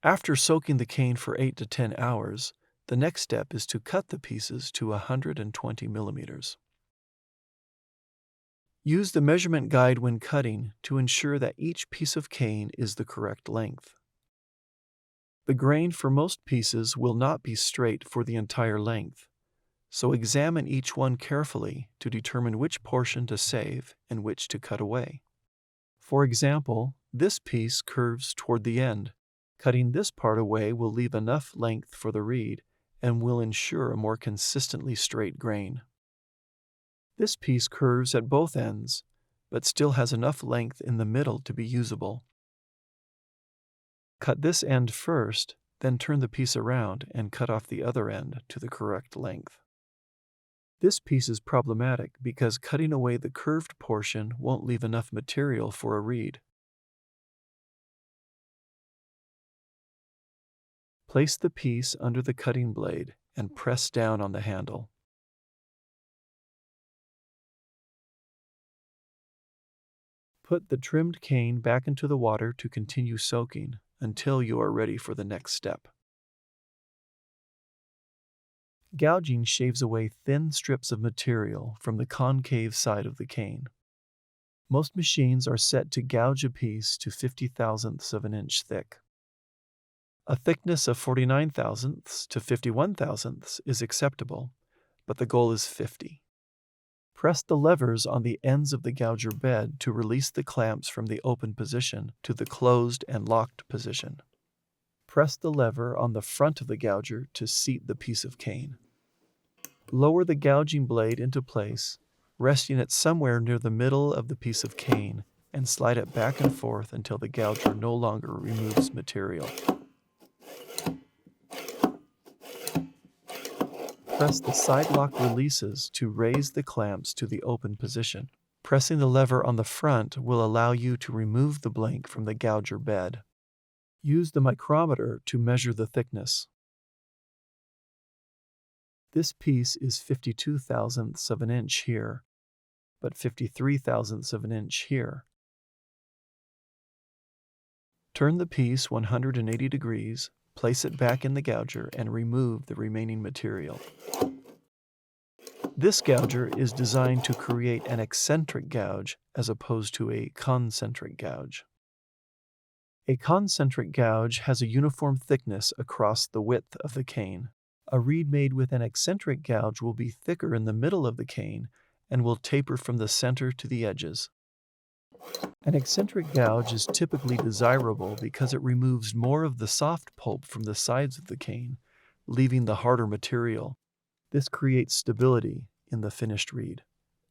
After soaking the cane for 8 to 10 hours, the next step is to cut the pieces to 120 millimeters. Use the measurement guide when cutting to ensure that each piece of cane is the correct length. The grain for most pieces will not be straight for the entire length, so examine each one carefully to determine which portion to save and which to cut away. For example, this piece curves toward the end. Cutting this part away will leave enough length for the reed and will ensure a more consistently straight grain. This piece curves at both ends, but still has enough length in the middle to be usable. Cut this end first, then turn the piece around and cut off the other end to the correct length. This piece is problematic because cutting away the curved portion won't leave enough material for a reed. Place the piece under the cutting blade and press down on the handle. Put the trimmed cane back into the water to continue soaking until you are ready for the next step. Gouging shaves away thin strips of material from the concave side of the cane. Most machines are set to gouge a piece to 50 thousandths of an inch thick. A thickness of 49 thousandths to 51 thousandths is acceptable, but the goal is 50. Press the levers on the ends of the gouger bed to release the clamps from the open position to the closed and locked position. Press the lever on the front of the gouger to seat the piece of cane. Lower the gouging blade into place, resting it somewhere near the middle of the piece of cane, and slide it back and forth until the gouger no longer removes material. Press the side lock releases to raise the clamps to the open position. Pressing the lever on the front will allow you to remove the blank from the gouger bed. Use the micrometer to measure the thickness. This piece is 52 thousandths of an inch here, but 53 thousandths of an inch here. Turn the piece 180 degrees, place it back in the gouger, and remove the remaining material. This gouger is designed to create an eccentric gouge as opposed to a concentric gouge. A concentric gouge has a uniform thickness across the width of the cane. A reed made with an eccentric gouge will be thicker in the middle of the cane and will taper from the center to the edges. An eccentric gouge is typically desirable because it removes more of the soft pulp from the sides of the cane, leaving the harder material. This creates stability in the finished reed.